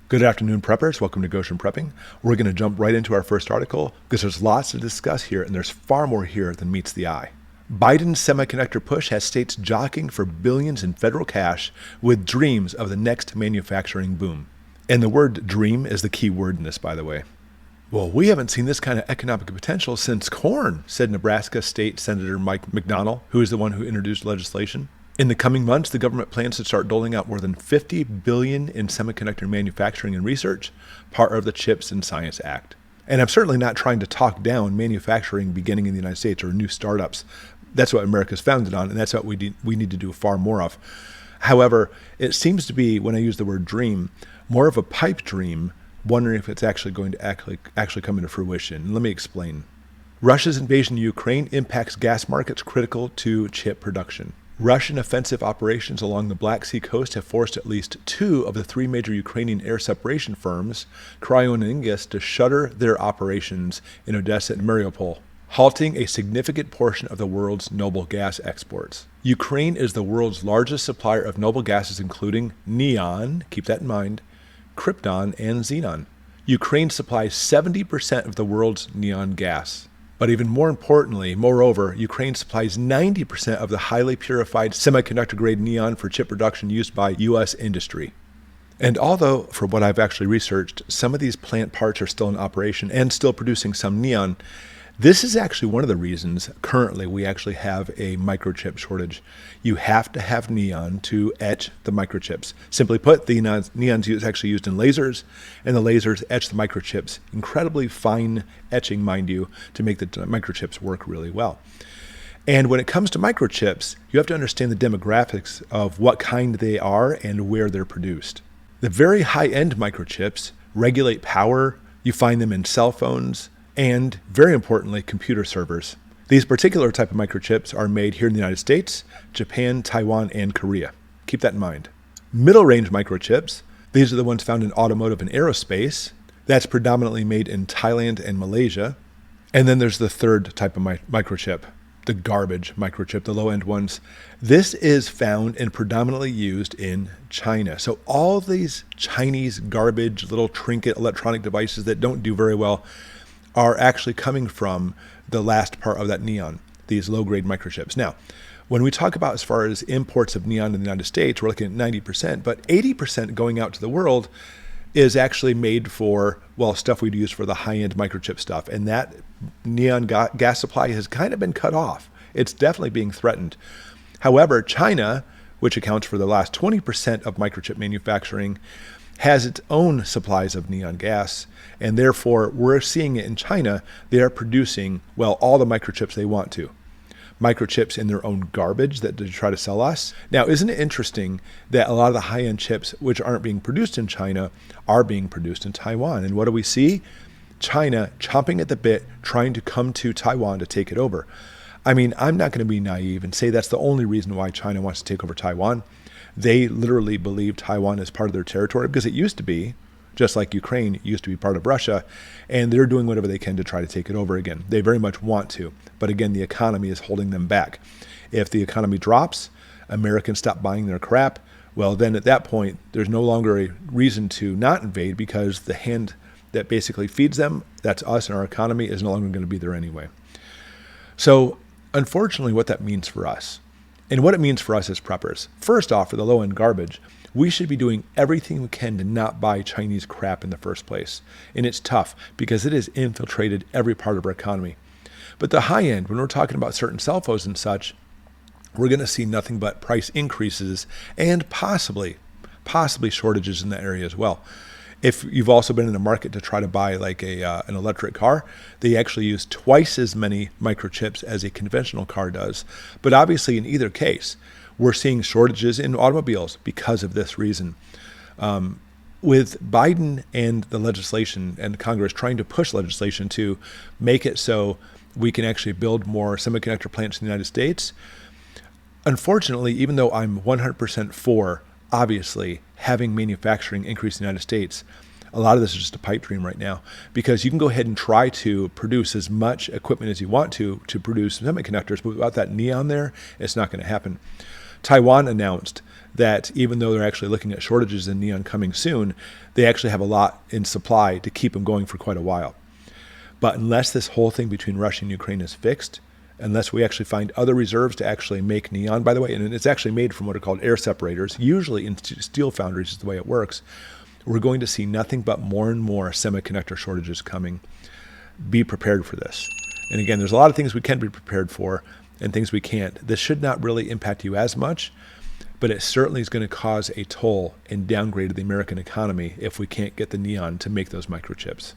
Good afternoon, preppers. Welcome to Goshen Prepping. We're going to jump right into our first article because there's lots to discuss here, and there's far more here than meets the eye. Biden's semiconductor push has states jockeying for billions in federal cash with dreams of the next manufacturing boom. And the word dream is the key word in this, by the way. Well, we haven't seen this kind of economic potential since corn, said Nebraska State Senator Mike McDonnell, who is the one who introduced legislation. In the coming months, the government plans to start doling out more than $50 billion in semiconductor manufacturing and research, part of the CHIPS and Science Act. And I'm certainly not trying to talk down manufacturing beginning in the United States or new startups. That's what America's founded on, and that's what we need to do far more of. However, it seems to be, when I use the word dream, more of a pipe dream, wondering if it's actually going to actually come into fruition. Let me explain. Russia's invasion of Ukraine impacts gas markets critical to chip production. Russian offensive operations along the Black Sea coast have forced at least 2 of the 3 major Ukrainian air separation firms, Cryon and Ingis, to shutter their operations in Odessa and Mariupol, halting a significant portion of the world's noble gas exports. Ukraine is the world's largest supplier of noble gases, including neon, keep that in mind, krypton, and xenon. Ukraine supplies 70% of the world's neon gas. But even more importantly, moreover, Ukraine supplies 90% of the highly purified semiconductor-grade neon for chip production used by U.S. industry. And although, for what I've actually researched, some of these plant parts are still in operation and still producing some neon, this is actually one of the reasons currently we actually have a microchip shortage. You have to have neon to etch the microchips. Simply put, the neon's actually used in lasers, and the lasers etch the microchips. Incredibly fine etching, mind you, to make the microchips work really well. And when it comes to microchips, you have to understand the demographics of what kind they are and where they're produced. The very high-end microchips regulate power. You find them in cell phones, and very importantly, computer servers. These particular type of microchips are made here in the United States, Japan, Taiwan, and Korea. Keep that in mind. Middle range microchips, these are the ones found in automotive and aerospace. That's predominantly made in Thailand and Malaysia. And then there's the third type of microchip, the garbage microchip, the low end ones. This is found and predominantly used in China. So all these Chinese garbage, little trinket electronic devices that don't do very well are actually coming from the last part of that neon, these low-grade microchips. Now, when we talk about as far as imports of neon in the United States, we're looking at 90%, but 80% going out to the world is actually made for, well, stuff we'd use for the high-end microchip stuff. And that neon gas supply has kind of been cut off. It's definitely being threatened. However, China, which accounts for the last 20% of microchip manufacturing, has its own supplies of neon gas, and therefore we're seeing it in China. They are producing, well, all the microchips they want to. Microchips in their own garbage that they try to sell us. Now, isn't it interesting that a lot of the high-end chips which aren't being produced in China are being produced in Taiwan? And what do we see? China chomping at the bit, trying to come to Taiwan to take it over. I mean, I'm not going to be naive and say that's the only reason why China wants to take over Taiwan. They literally believe Taiwan is part of their territory because it used to be, just like Ukraine used to be part of Russia, and they're doing whatever they can to try to take it over again. They very much want to, but again, the economy is holding them back. If the economy drops, Americans stop buying their crap, well, then at that point, there's no longer a reason to not invade because the hand that basically feeds them, that's us and our economy, is no longer going to be there anyway. So, unfortunately, what that means for us, and what it means for us as preppers, first off, for the low-end garbage, we should be doing everything we can to not buy Chinese crap in the first place. And it's tough because it has infiltrated every part of our economy. But the high end, when we're talking about certain cell phones and such, we're going to see nothing but price increases and possibly shortages in that area as well. If you've also been in the market to try to buy like an electric car, they actually use twice as many microchips as a conventional car does. But obviously, in either case, we're seeing shortages in automobiles because of this reason. With Biden and the legislation and Congress trying to push legislation to make it so we can actually build more semiconductor plants in the United States, unfortunately, even though I'm 100% for, obviously, having manufacturing increase in the United States, a lot of this is just a pipe dream right now because you can go ahead and try to produce as much equipment as you want to produce semiconductors, but without that neon there, it's not going to happen. Taiwan announced that even though they're actually looking at shortages in neon coming soon, they actually have a lot in supply to keep them going for quite a while. But unless this whole thing between Russia and Ukraine is fixed, unless we actually find other reserves to actually make neon, by the way, and it's actually made from what are called air separators, usually in steel foundries is the way it works, we're going to see nothing but more and more semiconductor shortages coming. Be prepared for this. And again, there's a lot of things we can be prepared for and things we can't. This should not really impact you as much, but it certainly is going to cause a toll and downgrade of the American economy if we can't get the neon to make those microchips.